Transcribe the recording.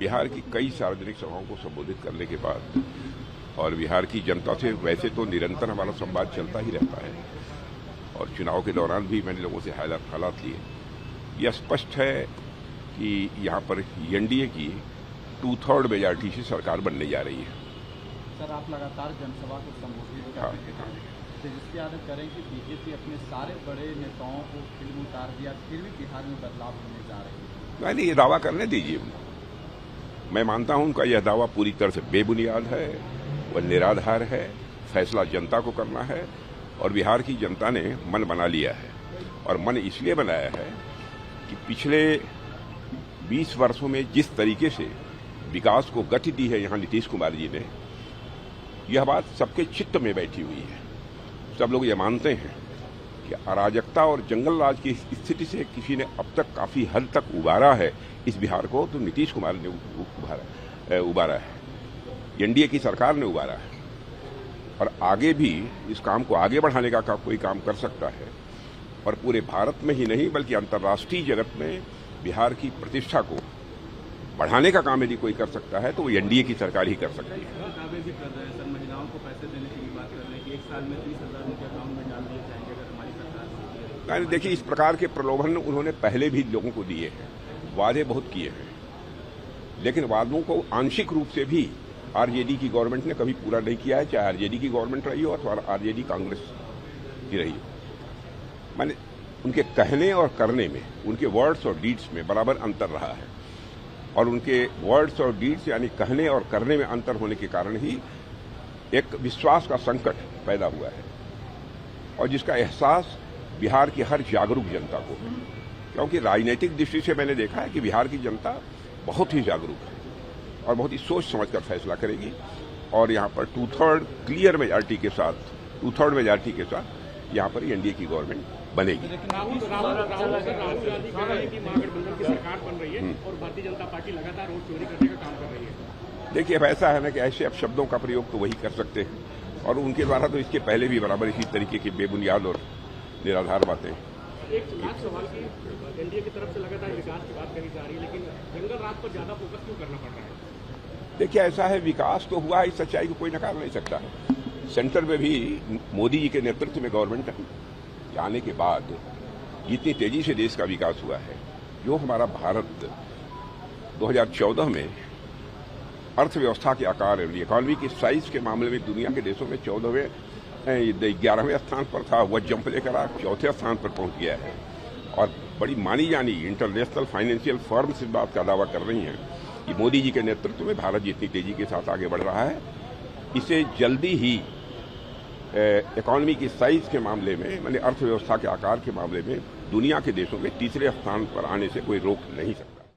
बिहार की कई सार्वजनिक सभाओं को संबोधित करने के बाद और बिहार की जनता से वैसे तो निरंतर हमारा संवाद चलता ही रहता है और चुनाव के दौरान भी मैंने लोगों से हालात लिए। यह स्पष्ट है कि यहाँ पर एनडीए की 2/3 मेजॉरिटी से सरकार बनने जा रही है। सर, आप लगातार जनसभा को संबोधित करते हैं, तेजस्वी यादव करें कि बीजेपी अपने सारे बड़े नेताओं को फिल्म उतार दिया, फिर भी बिहार में बदलाव होने जा रहे हैं। नहीं, ये दावा करने दीजिए उनको। मैं मानता हूं उनका यह दावा पूरी तरह से बेबुनियाद है, वह निराधार है। फैसला जनता को करना है और बिहार की जनता ने मन बना लिया है और मन इसलिए बनाया है कि पिछले 20 वर्षों में जिस तरीके से विकास को गति दी है यहाँ नीतीश कुमार जी ने, यह बात सबके चित्त में बैठी हुई है। सब लोग ये मानते हैं कि अराजकता और जंगल राज की स्थिति से किसी ने अब तक काफी हद तक उबारा है इस बिहार को, तो नीतीश कुमार ने उबारा है, एनडीए की सरकार ने उबारा है और आगे भी इस काम को आगे बढ़ाने का कोई काम कर सकता है और पूरे भारत में ही नहीं बल्कि अंतर्राष्ट्रीय जगत में बिहार की प्रतिष्ठा को बढ़ाने का काम यदि कोई कर सकता है तो वो एनडीए की सरकार ही कर सकती है। महिलाओं को पैसे देने की बात कर रहे हैं कि 1 साल में 30,000 उनके अकाउंट में डाल दिए जाएंगे अगर हमारी सरकार। देखिए, इस प्रकार के प्रलोभन उन्होंने पहले भी लोगों को दिए हैं, वादे बहुत किए हैं, लेकिन वादों को आंशिक रूप से भी आरजेडी की गवर्नमेंट ने कभी पूरा नहीं किया है, चाहे आरजेडी की गवर्नमेंट रही हो अथवा आरजेडी कांग्रेस की रही हो। माने उनके कहने और करने में, उनके वर्ड्स और डीड्स में बराबर अंतर रहा है और उनके वर्ड्स और डीड्स यानी कहने और करने में अंतर होने के कारण ही एक विश्वास का संकट पैदा हुआ है और जिसका एहसास बिहार की हर जागरूक जनता को है। क्योंकि राजनीतिक दृष्टि से मैंने देखा है कि बिहार की जनता बहुत ही जागरूक है और बहुत ही सोच समझकर फैसला करेगी और यहाँ पर 2/3 क्लियर मेजॉरिटी के साथ, 2/3 मेजॉरिटी के साथ यहाँ पर एनडीए की गवर्नमेंट बनेगी। राहुल गांधी कह रहे हैं कि महागठबंधन की सरकार बन रही है और भारतीय जनता पार्टी लगातार वोट चोरी करने का काम कर रही है। देखिए, अब ऐसा है ना कि ऐसे अब शब्दों का प्रयोग तो वही कर सकते हैं और उनके द्वारा तो इसके पहले भी बराबर इसी तरीके की बेबुनियाद और निराधार बातें। एक लाख सवाल की एनडीए की तरफ से लगातार विकास की बात करी जा रही है, लेकिन जंगल राज पर ज्यादा फोकस क्यों करना पड़ रहा है? देखिए, ऐसा है, विकास तो हुआ है, इस सच्चाई को कोई नकार नहीं सकता। सेंटर में भी मोदी जी के नेतृत्व में गवर्नमेंट आने के बाद जितनी तेजी से देश का विकास हुआ है, जो हमारा भारत 2014 में अर्थव्यवस्था के आकार, इकोनॉमी की साइज के मामले में दुनिया के देशों में 11वें स्थान पर था, वह जंप लेकर आज 4थे स्थान पर पहुंच गया है और बड़ी मानी जानी इंटरनेशनल फाइनेंशियल फर्म्स इस बात का दावा कर रही हैं कि मोदी जी के नेतृत्व में भारत जितनी तेजी के साथ आगे बढ़ रहा है, इसे जल्दी ही इकोनॉमी की साइज के मामले में, माने अर्थव्यवस्था के आकार के मामले में दुनिया के देशों में तीसरे स्थान पर आने से कोई रोक नहीं सकता।